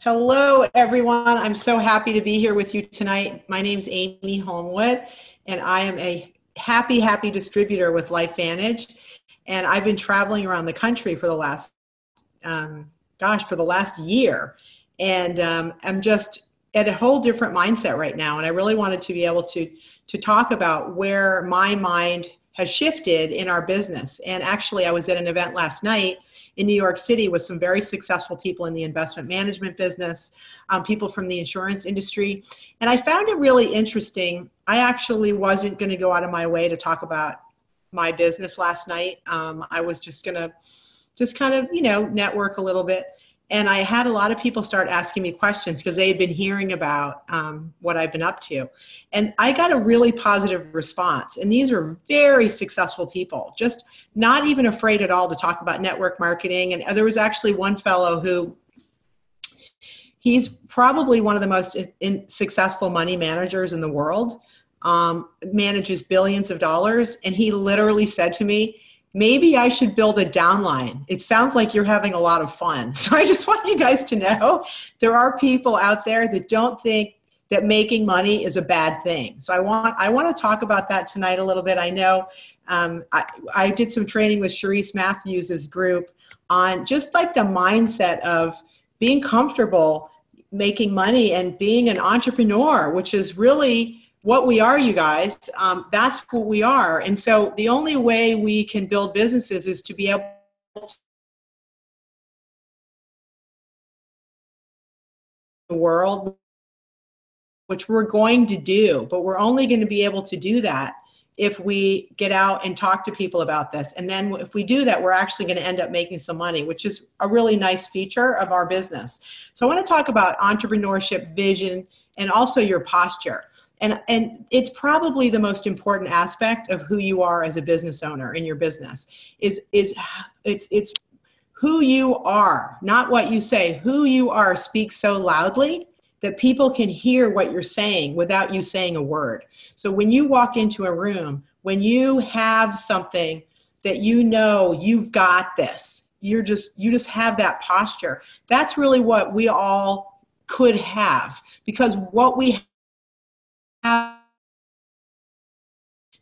Hello, everyone. I'm so happy to be here with you tonight. My name's Amy Holmwood, and I am a happy distributor with LifeVantage. And I've been traveling around the country for the last, for the last year. And I'm just at a whole different mindset right now. And I really wanted to be able to talk about where my mind has shifted in our business. And actually, I was at an event last night in New York City with some very successful people in the investment management business, people from the insurance industry. And I found it really interesting. I actually wasn't going to go out of my way to talk about my business last night. I was just going to kind of, network a little bit. And I had a lot of people start asking me questions because they had been hearing about what I've been up to. And I got a really positive response. And these are very successful people, just not even afraid at all to talk about network marketing. And there was actually one fellow who, he's probably one of the most successful money managers in the world, manages billions of dollars. And he literally said to me, maybe I should build a downline. It sounds like you're having a lot of fun. So I just want you guys to know there are people out there that don't think that making money is a bad thing. So I want to talk about that tonight a little bit. I know I did some training with Sharice Matthews' group on just like the mindset of being comfortable making money and being an entrepreneur, which is really what we are, you guys. That's what we are. And so the only way we can build businesses is to be able to the world, which we're going to do, but we're only going to be able to do that if we get out and talk to people about this. And then if we do that, we're actually going to end up making some money, which is a really nice feature of our business. So I want to talk about entrepreneurship, vision, and also your posture. And it's probably the most important aspect of who you are as a business owner in your business is it's who you are, not what you say. Who you are speaks so loudly that people can hear what you're saying without you saying a word. So when you walk into a room, when you have something that you know you've got this, you just have that posture. That's really what we all could have, because what we have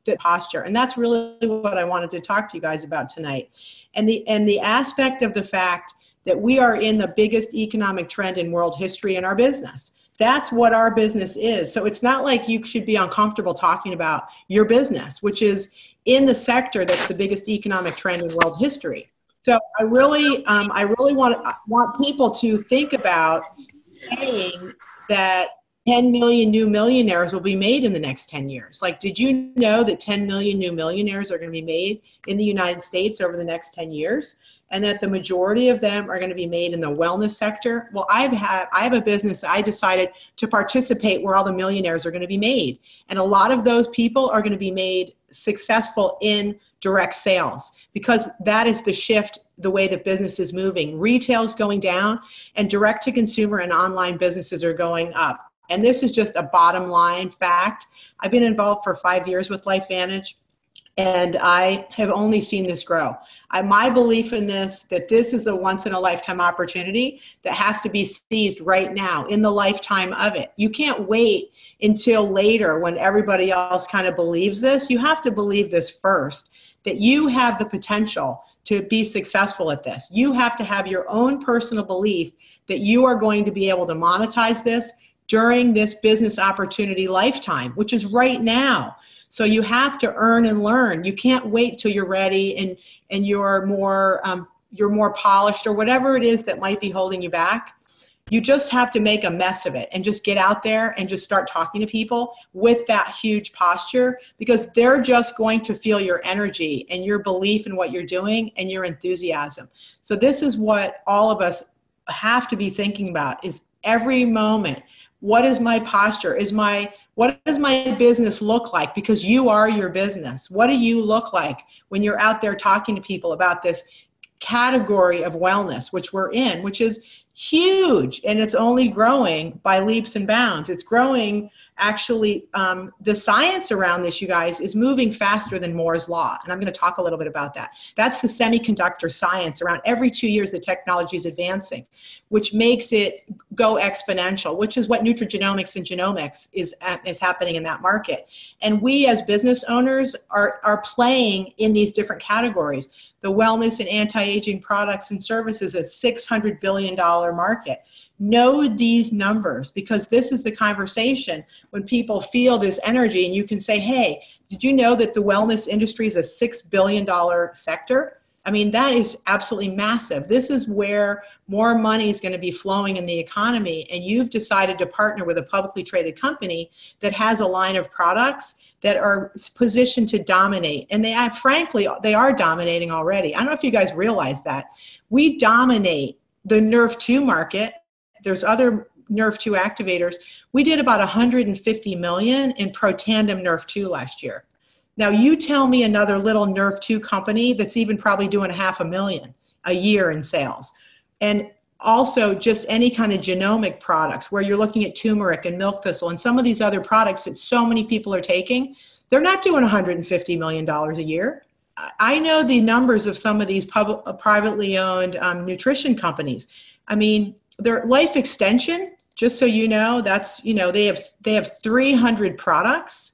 the posture. And that's really what I wanted to talk to you guys about tonight. And the aspect of the fact that we are in the biggest economic trend in world history in our business. That's what our business is. So it's not like you should be uncomfortable talking about your business, which is in the sector that's the biggest economic trend in world history. So I really want people to think about saying that 10 million new millionaires will be made in the next 10 years. Like, did you know that 10 million new millionaires are going to be made in the United States over the next 10 years? And that the majority of them are going to be made in the wellness sector? Well, I have a business. I decided to participate where all the millionaires are going to be made. And a lot of those people are going to be made successful in direct sales, because that is the shift, the way that business is moving. Retail is going down and direct to consumer and online businesses are going up. And this is just a bottom line fact. I've been involved for 5 years with LifeVantage, and I have only seen this grow. My belief in this, that this is a once in a lifetime opportunity that has to be seized right now in the lifetime of it. You can't wait until later when everybody else kind of believes this. You have to believe this first, that you have the potential to be successful at this. You have to have your own personal belief that you are going to be able to monetize this during this business opportunity lifetime, which is right now. So you have to earn and learn. You can't wait till you're ready and you're more polished or whatever it is that might be holding you back. You just have to make a mess of it and just get out there and just start talking to people with that huge posture, because they're just going to feel your energy and your belief in what you're doing and your enthusiasm. So this is what all of us have to be thinking about, is every moment. What is my posture? What does my business look like? Because you are your business. What do you look like when you're out there talking to people about this category of wellness, which we're in, which is huge, and it's only growing by leaps and bounds. It's growing, actually, the science around this, you guys, is moving faster than Moore's Law, and I'm going to talk a little bit about that. That's the semiconductor science. Around every 2 years, the technology is advancing, which makes it go exponential, which is what nutrigenomics and genomics is happening in that market. And we as business owners are playing in these different categories. The wellness and anti-aging products and services is a $600 billion market. Know these numbers, because this is the conversation when people feel this energy and you can say, hey, did you know that the wellness industry is a $6 billion sector? I mean, that is absolutely massive. This is where more money is going to be flowing in the economy, and you've decided to partner with a publicly traded company that has a line of products that are positioned to dominate. And they have, frankly, they are dominating already. I don't know if you guys realize that. We dominate the Nerf2 market. There's other Nerf2 activators. We did about 150 million in Protandim Nerf2 last year. Now you tell me another little Nerf2 company that's even probably doing $500,000 a year in sales. And also just any kind of genomic products where you're looking at turmeric and milk thistle and some of these other products that so many people are taking, they're not doing $150 million a year. I know the numbers of some of these privately owned nutrition companies. I mean, their life extension, just so you know, that's, you know, they have 300 products.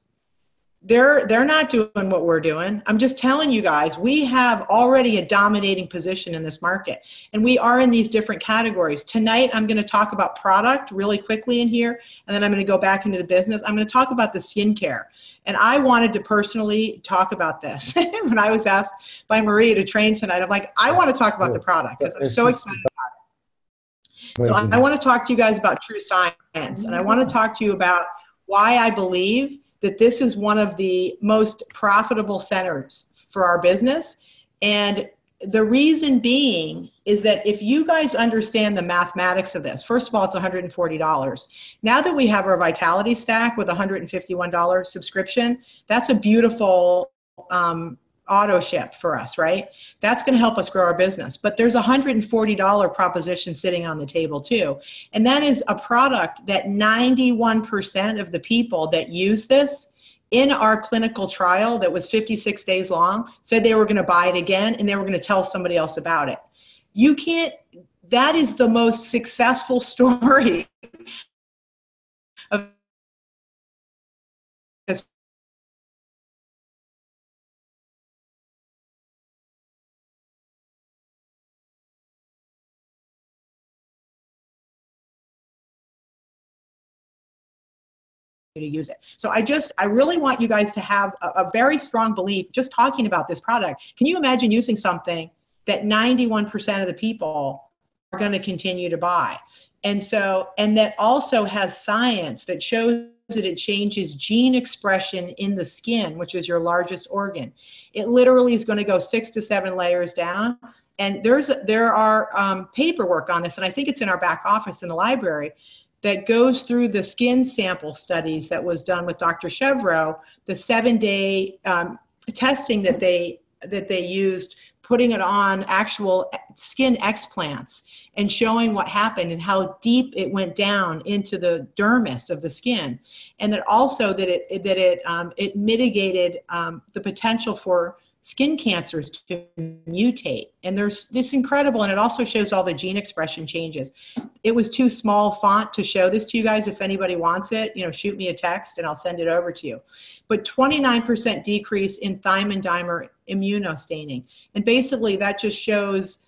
They're not doing what we're doing. I'm just telling you guys, we have already a dominating position in this market, and we are in these different categories. Tonight, I'm going to talk about product really quickly in here, and then I'm going to go back into the business. I'm going to talk about the skincare, and I wanted to personally talk about this. When I was asked by Maria to train tonight, I'm like, I want to talk about the product because I'm so excited about it. So I want to talk to you guys about true science, and I want to talk to you about why I believe that this is one of the most profitable centers for our business. And the reason being is that if you guys understand the mathematics of this, first of all, it's $140. Now that we have our Vitality Stack with $151 subscription, that's a beautiful auto ship for us, right? That's going to help us grow our business. But there's a $140 proposition sitting on the table too. And that is a product that 91% of the people that use this in our clinical trial that was 56 days long said they were going to buy it again and they were going to tell somebody else about it. You can't, that is the most successful story of this. To use it. So I really want you guys to have a very strong belief just talking about this product. Can you imagine using something that 91% of the people are going to continue to buy? And so, and that also has science that shows that it changes gene expression in the skin, which is your largest organ. It literally is going to go 6 to 7 layers down. And there are paperwork on this, and I think it's in our back office in the library, that goes through the skin sample studies that was done with Dr. Chevreau, the 7-day testing that they used, putting it on actual skin explants and showing what happened and how deep it went down into the dermis of the skin, and that also that it mitigated the potential for skin cancers to mutate. And there's this incredible, and it also shows all the gene expression changes. It was too small font to show this to you guys. If anybody wants it, you know, shoot me a text and I'll send it over to you. But 29% decrease in thymine dimer immunostaining. And basically that just shows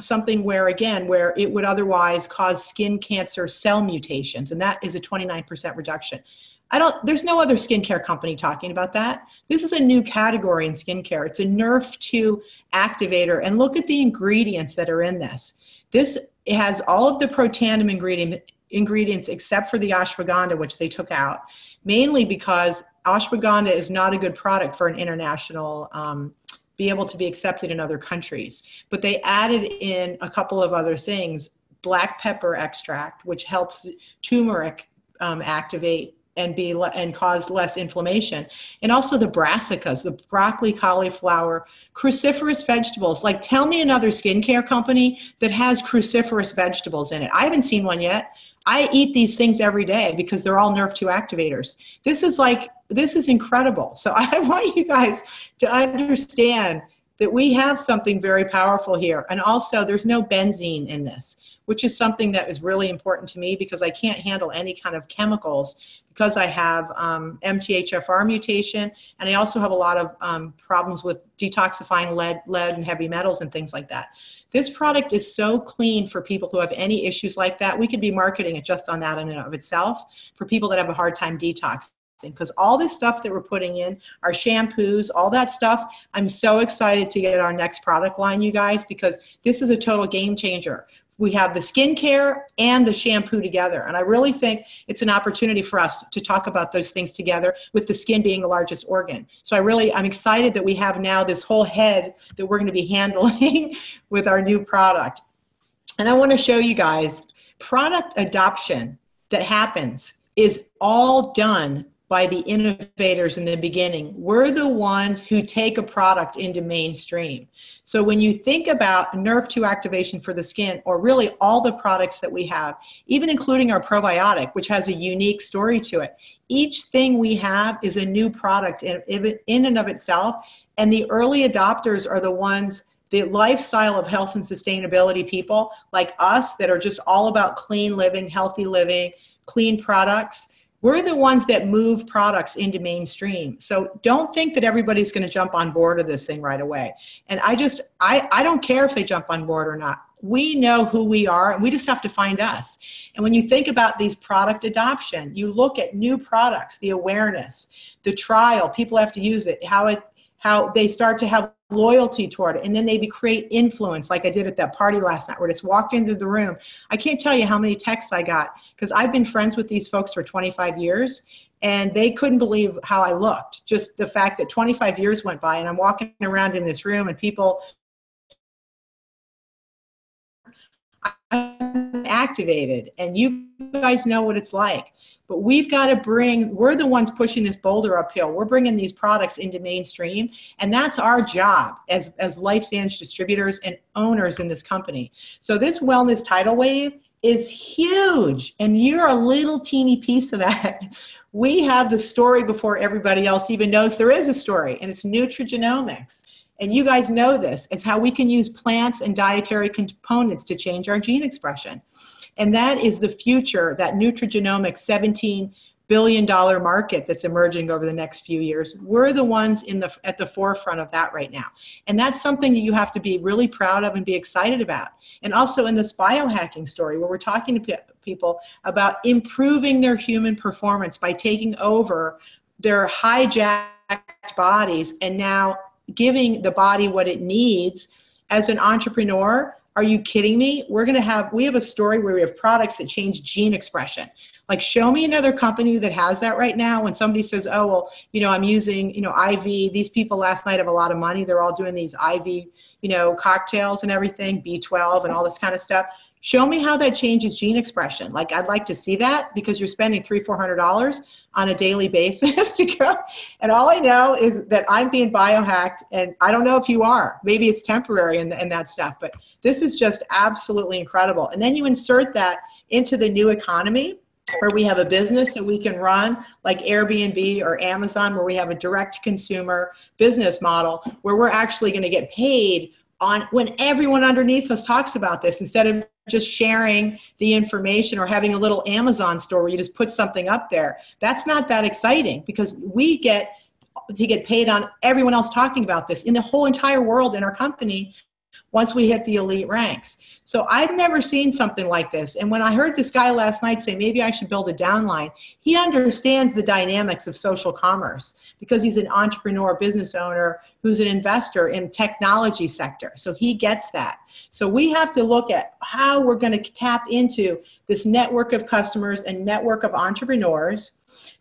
something where, again, where it would otherwise cause skin cancer cell mutations. And that is a 29% reduction. There's no other skincare company talking about that. This is a new category in skincare. It's a Nerf2 activator. And look at the ingredients that are in this. It has all of the Protandim ingredients except for the ashwagandha, which they took out, mainly because ashwagandha is not a good product for an international, be able to be accepted in other countries. But they added in a couple of other things, black pepper extract, which helps turmeric activate and cause less inflammation. And also the brassicas, the broccoli, cauliflower, cruciferous vegetables. Like, tell me another skincare company that has cruciferous vegetables in it. I haven't seen one yet. I eat these things every day because they're all NRF2 activators. This is incredible. So I want you guys to understand that we have something very powerful here. And also, there's no benzene in this, which is something that is really important to me because I can't handle any kind of chemicals because I have MTHFR mutation, and I also have a lot of problems with detoxifying lead and heavy metals and things like that. This product is so clean for people who have any issues like that. We could be marketing it just on that in and of itself for people that have a hard time detoxing. Because all this stuff that we're putting in, our shampoos, all that stuff, I'm so excited to get our next product line, you guys, because this is a total game changer. We have the skincare and the shampoo together. And I really think it's an opportunity for us to talk about those things together, with the skin being the largest organ. So I'm excited that we have now this whole head that we're going to be handling with our new product. And I want to show you guys product adoption that happens is all done by the innovators in the beginning. We're the ones who take a product into mainstream. So when you think about NRF2 activation for the skin, or really all the products that we have, even including our probiotic, which has a unique story to it, each thing we have is a new product in and of itself. And the early adopters are the ones, the lifestyle of health and sustainability people like us that are just all about clean living, healthy living, clean products. We're the ones that move products into mainstream. So don't think that everybody's going to jump on board of this thing right away. And I don't care if they jump on board or not. We know who we are, and we just have to find us. And when you think about these product adoption, you look at new products, the awareness, the trial, people have to use it, how they start to have loyalty toward it, and then they create influence, like I did at that party last night where I just walked into the room. I can't tell you how many texts I got, because I've been friends with these folks for 25 years, and they couldn't believe how I looked. Just the fact that 25 years went by, and I'm walking around in this room, and people, I'm activated, and you guys know what it's like. But we've got to we're the ones pushing this boulder uphill. We're bringing these products into mainstream, and that's our job as LifeVantage distributors and owners in this company. So this wellness tidal wave is huge, and you're a little teeny piece of that. We have the story before everybody else even knows there is a story, and it's Nutrigenomics. And you guys know this. It's how we can use plants and dietary components to change our gene expression. And that is the future, that Nutrigenomics $17 billion market that's emerging over the next few years. We're the ones at the forefront of that right now. And that's something that you have to be really proud of and be excited about. And also in this biohacking story, where we're talking to people about improving their human performance by taking over their hijacked bodies and now giving the body what it needs. As an entrepreneur, are you kidding me? We have a story where we have products that change gene expression. Like, show me another company that has that right now. When somebody says, oh, well, I'm using, IV, these people last night have a lot of money. They're all doing these IV, cocktails and everything, B12 and all this kind of stuff. Show me how that changes gene expression. Like, I'd like to see that, because you're spending $300-400 on a daily basis to go. And all I know is that I'm being biohacked, and I don't know if you are. Maybe it's temporary and that stuff, but this is just absolutely incredible. And then you insert that into the new economy, where we have a business that we can run like Airbnb or Amazon, where we have a direct consumer business model where we're actually going to get paid on when everyone underneath us talks about this, instead of just sharing the information or having a little Amazon store where you just put something up there. That's not that exciting, because we get to get paid on everyone else talking about this in the whole entire world in our company once we hit the elite ranks. So I've never seen something like this. And when I heard this guy last night say, maybe I should build a downline, he understands the dynamics of social commerce, because he's an entrepreneur, business owner, who's an investor in technology sector. So he gets that. So we have to look at how we're going to tap into this network of customers and network of entrepreneurs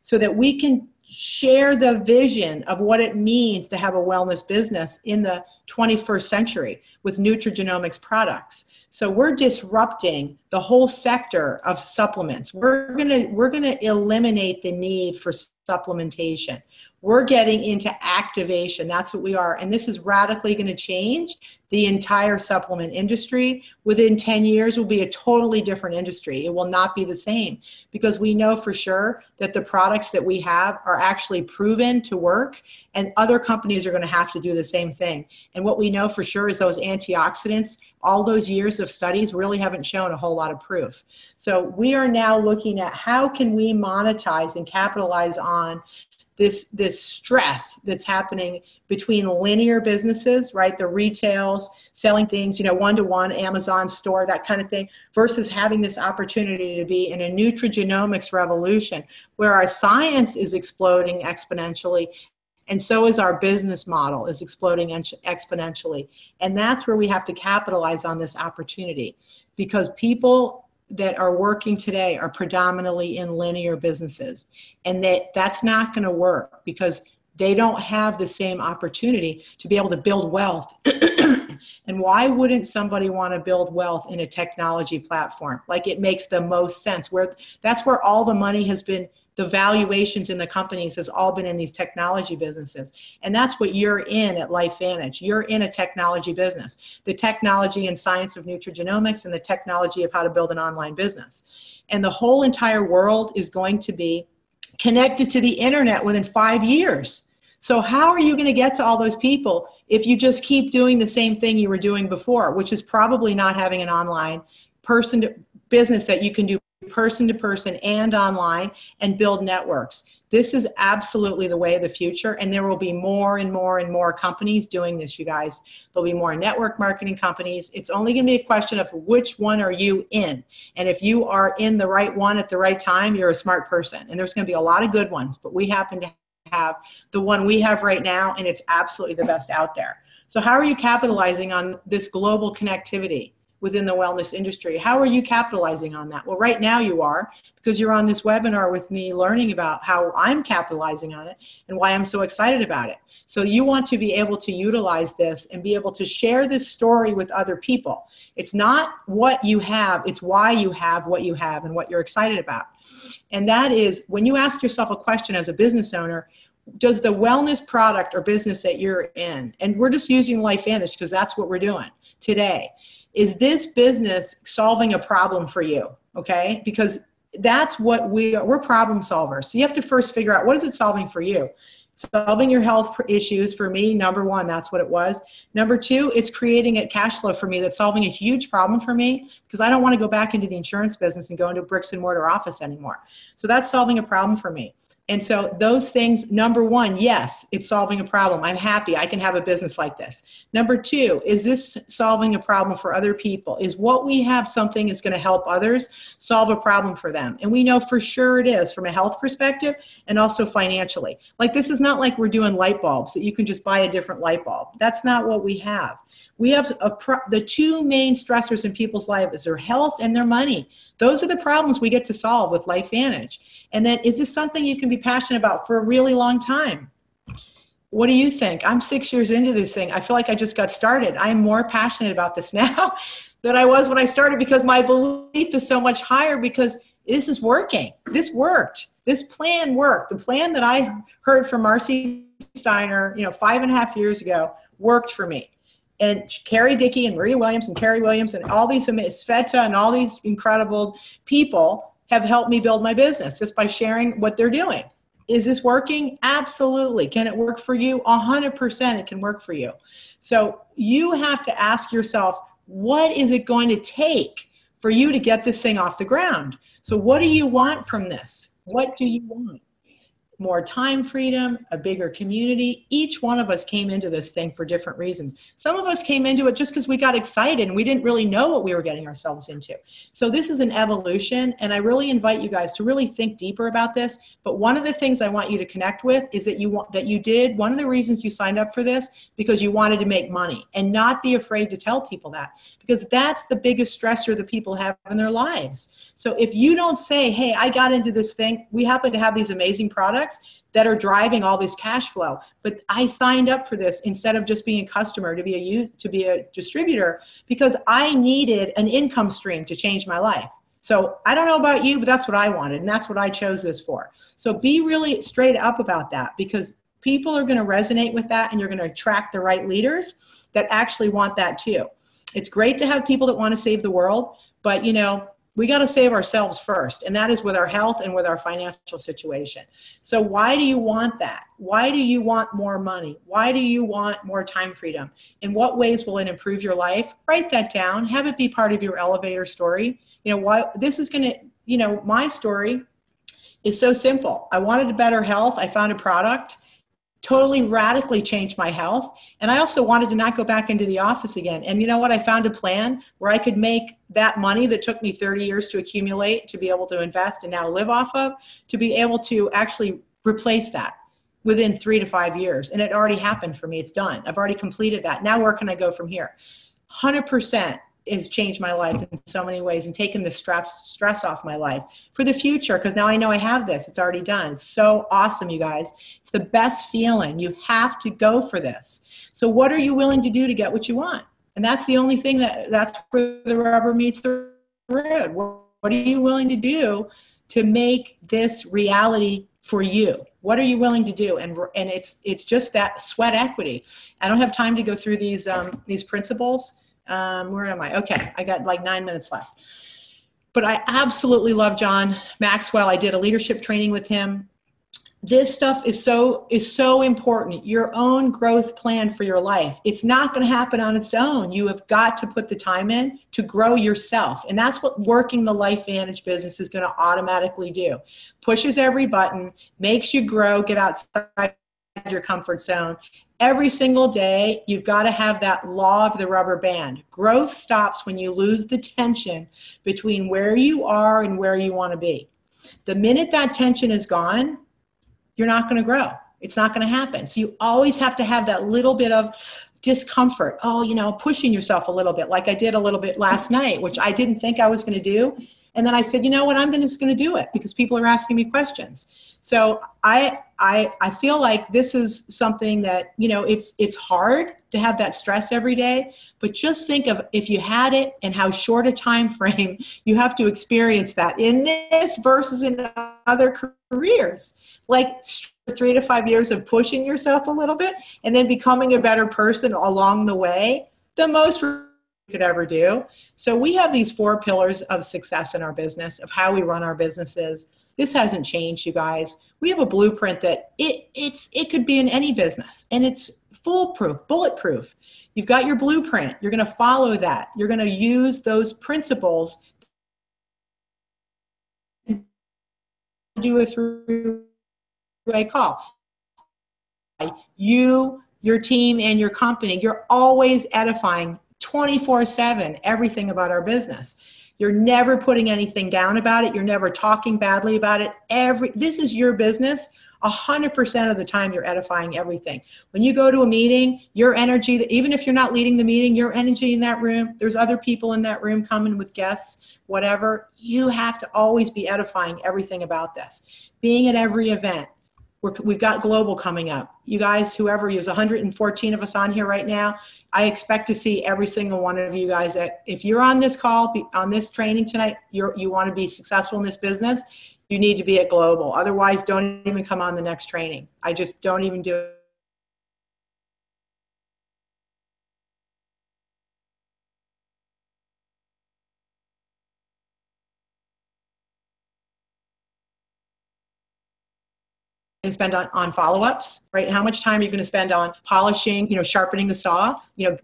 so that we can share the vision of what it means to have a wellness business in the 21st century with Nutrigenomics products. So we're disrupting the whole sector of supplements. We're gonna eliminate the need for supplementation. We're getting into activation. That's what we are. And this is radically going to change the entire supplement industry. Within 10 years, will be a totally different industry. It will not be the same, because we know for sure that the products that we have are actually proven to work, and other companies are going to have to do the same thing. And what we know for sure is those antioxidants, all those years of studies really haven't shown a whole lot of proof. So we are now looking at how can we monetize and capitalize on this stress that's happening between linear businesses, right? The retails, selling things, one-to-one, Amazon store, that kind of thing, versus having this opportunity to be in a nutrigenomics revolution where our science is exploding exponentially, and so is our business model is exploding exponentially. And that's where we have to capitalize on this opportunity, because people that are working today are predominantly in linear businesses, and that's not going to work because they don't have the same opportunity to be able to build wealth. And why wouldn't somebody want to build wealth in a technology platform? Like, it makes the most sense. That's where all the money has been. The valuations in the companies has all been in these technology businesses. And that's what you're in at LifeVantage. You're in a technology business, the technology and science of nutrigenomics and the technology of how to build an online business. And the whole entire world is going to be connected to the internet within 5 years. So how are you going to get to all those people if you just keep doing the same thing you were doing before, which is probably not having an online business that you can do person to person and online and build networks? This is absolutely the way of the future, and there will be more and more and more companies doing this, you guys. There'll be more network marketing companies. It's only going to be a question of which one are you in, and if you are in the right one at the right time, you're a smart person. And there's going to be a lot of good ones, but we happen to have the one we have right now, and it's absolutely the best out there. So how are you capitalizing on this global connectivity within the wellness industry? How are you capitalizing on that? Well, right now you are, because you're on this webinar with me learning about how I'm capitalizing on it and why I'm so excited about it. So you want to be able to utilize this and be able to share this story with other people. It's not what you have, it's why you have what you have and what you're excited about. And that is, when you ask yourself a question as a business owner, does the wellness product or business that you're in, and we're just using LifeVantage because that's what we're doing today, is this business solving a problem for you? Okay, because that's what we're problem solvers. So you have to first figure out, what is it solving for you? Solving your health issues for me, number one, that's what it was. Number two, it's creating a cash flow for me that's solving a huge problem for me, because I don't want to go back into the insurance business and go into a bricks and mortar office anymore. So that's solving a problem for me. And so those things, number one, yes, it's solving a problem. I'm happy I can have a business like this. Number two, is this solving a problem for other people? Is what we have something that's going to help others solve a problem for them? And we know for sure it is, from a health perspective and also financially. Like, this is not like we're doing light bulbs that you can just buy a different light bulb. That's not what we have. We have the two main stressors in people's lives is their health and their money. Those are the problems we get to solve with LifeVantage. And then, is this something you can be passionate about for a really long time? What do you think? I'm 6 years into this thing. I feel like I just got started. I am more passionate about this now than I was when I started, because my belief is so much higher, because this is working. This worked. This plan worked. The plan that I heard from Marcy Steiner, 5.5 years ago, worked for me. And Carrie Dickey and Maria Williams and Carrie Williams and all these, Sveta and all these incredible people have helped me build my business just by sharing what they're doing. Is this working? Absolutely. Can it work for you? 100% it can work for you. So you have to ask yourself, what is it going to take for you to get this thing off the ground? So what do you want from this? What do you want? More time freedom, a bigger community. Each one of us came into this thing for different reasons. Some of us came into it just because we got excited and we didn't really know what we were getting ourselves into. So this is an evolution, and I really invite you guys to really think deeper about this. But one of the things I want you to connect with is that one of the reasons you signed up for this, because you wanted to make money, and not be afraid to tell people that, because that's the biggest stressor that people have in their lives. So if you don't say, hey, I got into this thing, we happen to have these amazing products, that are driving all this cash flow. But I signed up for this instead of just being a customer to be a distributor, because I needed an income stream to change my life. So I don't know about you, but that's what I wanted, and that's what I chose this for. So be really straight up about that, because people are going to resonate with that, and you're going to attract the right leaders that actually want that too. It's great to have people that want to save the world, but we got to save ourselves first, and that is with our health and with our financial situation. So why do you want that? Why do you want more money? Why do you want more time freedom? In what ways will it improve your life? Write that down. Have it be part of your elevator story. Why this is going to, my story is so simple. I wanted better health. I found a product, totally radically changed my health. And I also wanted to not go back into the office again. And you know what? I found a plan where I could make that money that took me 30 years to accumulate, to be able to invest and now live off of, to be able to actually replace that within 3 to 5 years. And it already happened for me. It's done. I've already completed that. Now where can I go from here? 100% has changed my life in so many ways and taken the stress off my life for the future, because now I know I have this. It's already done. It's so awesome, you guys. It's the best feeling. You have to go for this. So what are you willing to do to get what you want? And that's the only thing that's where the rubber meets the road. What are you willing to do to make this reality for you? What are you willing to do? And it's just that sweat equity. I don't have time to go through these principles. Where am I? Okay, I got like 9 minutes left. But I absolutely love John Maxwell. I did a leadership training with him. This stuff is so important. Your own growth plan for your life. It's not going to happen on its own. You have got to put the time in to grow yourself. And that's what working the LifeVantage business is going to automatically do. Pushes every button, makes you grow, get outside your comfort zone. Every single day, you've got to have that law of the rubber band. Growth stops when you lose the tension between where you are and where you want to be. The minute that tension is gone, you're not going to grow. It's not going to happen. So you always have to have that little bit of discomfort. Pushing yourself a little bit, like I did a little bit last night, which I didn't think I was going to do. And then I said, you know what, I'm just going to do it because people are asking me questions. So I feel like this is something that, it's hard to have that stress every day, but just think of if you had it and how short a time frame you have to experience that in this versus in other careers. Like 3 to 5 years of pushing yourself a little bit and then becoming a better person along the way, the most could ever do. So we have these 4 pillars of success in our business, of how we run our businesses. This hasn't changed, you guys. We have a blueprint that it could be in any business, and it's foolproof, bulletproof. You've got your blueprint. You're going to follow that. You're going to use those principles to do a three-way call. You, your team, and your company, you're always edifying 24/7 everything about our business. You're never putting anything down about it. You're never talking badly about it. This is your business. 100% of the time you're edifying everything. When you go to a meeting, your energy, even if you're not leading the meeting, your energy in that room, there's other people in that room coming with guests, whatever. You have to always be edifying everything about this. Being at every event. We've got global coming up. You guys, whoever, there's 114 of us on here right now. I expect to see every single one of you guys. If you're on this call, on this training tonight, you want to be successful in this business, you need to be at global. Otherwise, don't even come on the next training. I just don't even do it. Spend on follow-ups, right? How much time are you going to spend on polishing, sharpening the saw,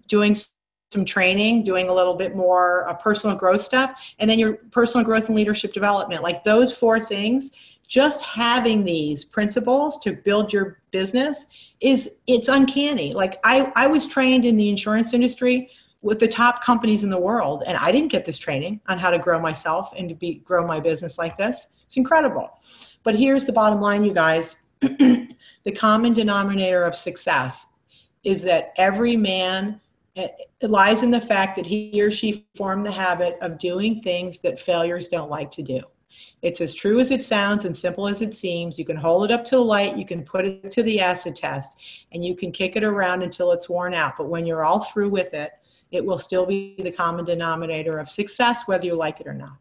doing some training, doing a little bit more personal growth stuff, and then your personal growth and leadership development. Like those 4 things, just having these principles to build your business it's uncanny. Like I was trained in the insurance industry with the top companies in the world, and I didn't get this training on how to grow myself and to grow my business like this. It's incredible. But here's the bottom line, you guys. The common denominator of success is that every man, it lies in the fact that he or she formed the habit of doing things that failures don't like to do. It's as true as it sounds and simple as it seems. You can hold it up to the light, you can put it to the acid test, and you can kick it around until it's worn out. But when you're all through with it, it will still be the common denominator of success, whether you like it or not.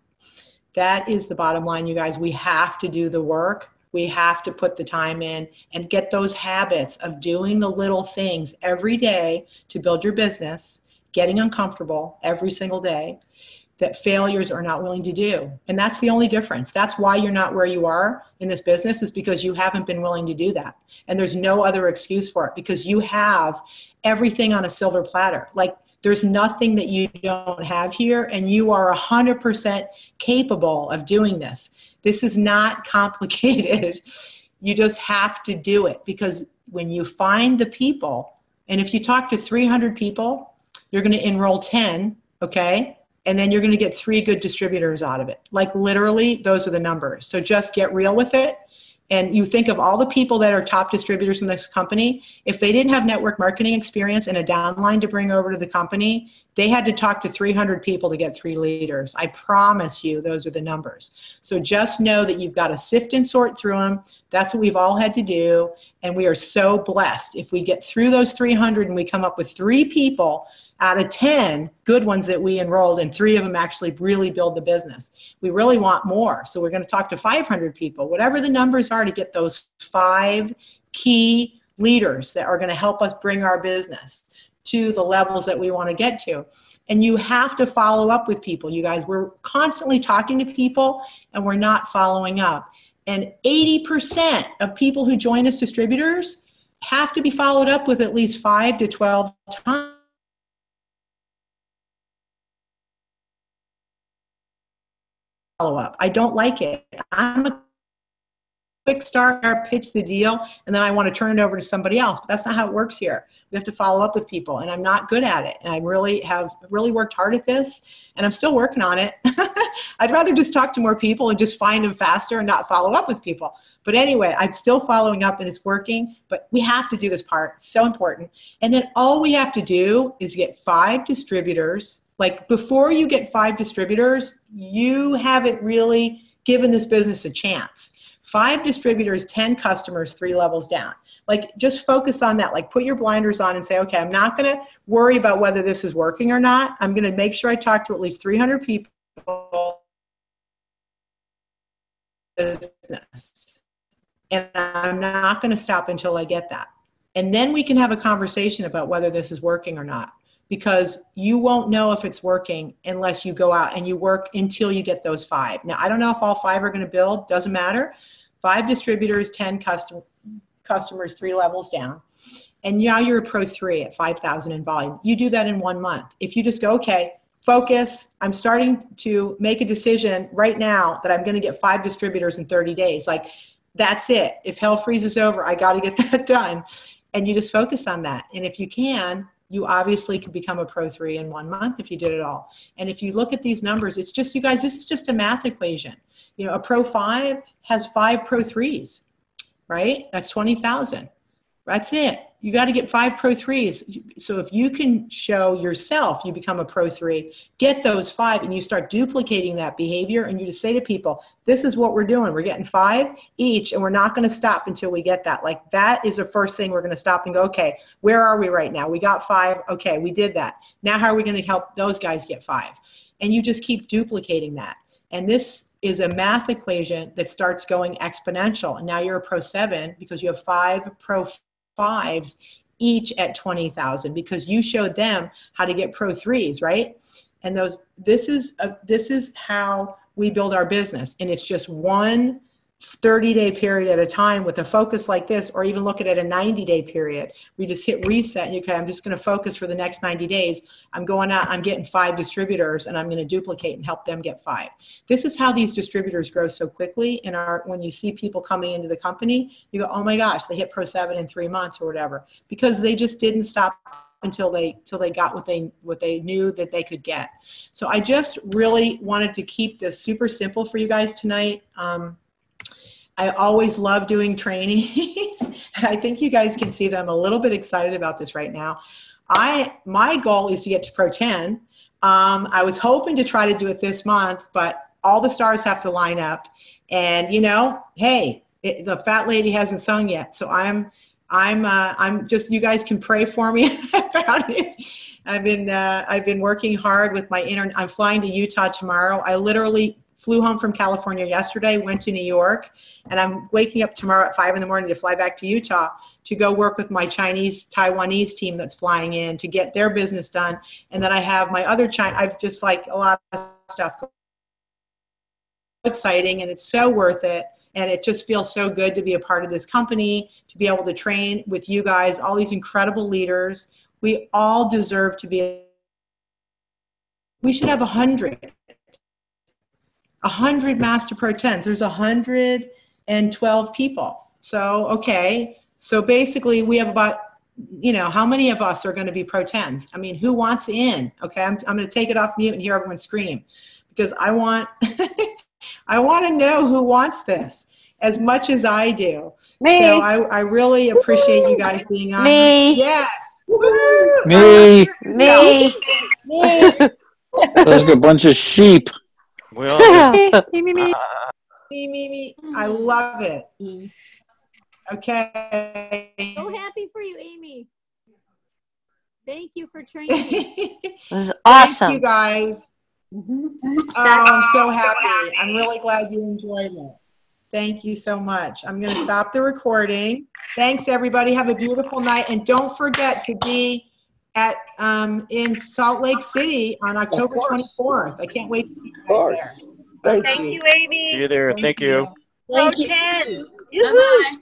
That is the bottom line, you guys. We have to do the work. We have to put the time in and get those habits of doing the little things every day to build your business, getting uncomfortable every single day that failures are not willing to do. And that's the only difference. That's why you're not where you are in this business, is because you haven't been willing to do that. And there's no other excuse for it, because you have everything on a silver platter. Like, there's nothing that you don't have here, and you are 100% capable of doing this. This is not complicated. You just have to do it, because when you find the people, and if you talk to 300 people, you're going to enroll 10, okay? And then you're going to get 3 good distributors out of it. Like, literally, those are the numbers. So just get real with it. And you think of all the people that are top distributors in this company. If they didn't have network marketing experience and a downline to bring over to the company, they had to talk to 300 people to get 3 leaders. I promise you, those are the numbers. So just know that you've got to sift and sort through them. That's what we've all had to do. And we are so blessed if we get through those 300 and we come up with 3 people out of 10 good ones that we enrolled, and 3 of them actually really build the business. We really want more. So we're going to talk to 500 people, whatever the numbers are, to get those 5 key leaders that are going to help us bring our business to the levels that we want to get to. And you have to follow up with people, you guys. We're constantly talking to people and we're not following up. And 80% of people who join as distributors have to be followed up with at least 5 to 12 times. Follow up. I don't like it. I'm a quick start, pitch the deal, and then I want to turn it over to somebody else. But that's not how it works here. We have to follow up with people, and I'm not good at it. And I really have worked hard at this, and I'm still working on it. I'd rather just talk to more people and just find them faster and not follow up with people. But anyway, I'm still following up, and it's working. But we have to do this part. It's so important. And then all we have to do is get 5 distributors. Like, before you get 5 distributors, you haven't really given this business a chance. 5 distributors, 10 customers, 3 levels down. Like, just focus on that. Like, put your blinders on and say, okay, I'm not going to worry about whether this is working or not. I'm going to make sure I talk to at least 300 people. Business. And I'm not going to stop until I get that. And then we can have a conversation about whether this is working or not. Because you won't know if it's working unless you go out and you work until you get those 5. Now, I don't know if all 5 are going to build. Doesn't matter. 5 distributors, 10 customers, 3 levels down. And now you're a Pro 3 at 5,000 in volume. You do that in 1 month. If you just go, okay, focus. I'm starting to make a decision right now that I'm going to get 5 distributors in 30 days. Like, that's it. If hell freezes over, I got to get that done. And you just focus on that. And if you can, you obviously could become a Pro 3 in 1 month if you did it all. And if you look at these numbers, it's just, you guys, this is just a math equation. You know, a Pro 5 has 5 Pro 3s, right? That's 20,000. That's it. You got to get 5 Pro 3s. So if you can show yourself you become a Pro 3, get those 5, and you start duplicating that behavior, and you just say to people, this is what we're doing. We're getting 5 each, and we're not going to stop until we get that. Like, that is the first thing we're going to stop and go, okay, where are we right now? We got 5. Okay, we did that. Now how are we going to help those guys get 5? And you just keep duplicating that. And this is a math equation that starts going exponential. And now you're a Pro 7 because you have 5 Pro 5s each at 20,000, because you showed them how to get Pro 3s, right? And this is how we build our business. And it's just one 30-day period at a time with a focus like this, or even look at it a 90-day period. We just hit reset and okay, I'm just going to focus for the next 90 days. I'm going out, I'm getting 5 distributors, and I'm going to duplicate and help them get 5. This is how these distributors grow so quickly. When you see people coming into the company, you go, oh my gosh, they hit Pro 7 in 3 months or whatever, because they just didn't stop until they got what they knew that they could get. So I just really wanted to keep this super simple for you guys tonight. I always love doing trainings, and I think you guys can see that I'm a little bit excited about this right now. My goal is to get to Pro 10. I was hoping to try to do it this month, but all the stars have to line up. And, you know, hey, the fat lady hasn't sung yet. So I'm just, you guys can pray for me about it. I've been working hard with my I'm flying to Utah tomorrow. I literally flew home from California yesterday, went to New York, and I'm waking up tomorrow at 5 in the morning to fly back to Utah to go work with my Taiwanese team that's flying in to get their business done. And then I have my other I've just like a lot of stuff exciting, and it's so worth it. And it just feels so good to be a part of this company, to be able to train with you guys, all these incredible leaders. We all deserve to be. We should have 100 Master Pro 10s. There's 112 people. So, okay. So basically we have about, you know, how many of us are going to be Pro 10s? I mean, who wants in? Okay. I'm going to take it off mute and hear everyone scream, because I want, I want to know who wants this as much as I do. Me. So I really appreciate you guys being on. Me. Yes. Me. Me. Me. That's like a bunch of sheep. We all do. Me. I love it. Okay. So happy for you, Amy. Thank you for training me. This is awesome. Thank you, guys. Oh, I'm so happy. I'm really glad you enjoyed it. Thank you so much. I'm going to stop the recording. Thanks, everybody. Have a beautiful night. And don't forget to be at in Salt Lake City on October 24th. I can't wait to see you guys there. Thank you, Amy. See you there. Thank you. Pro 10. Yoo-hoo.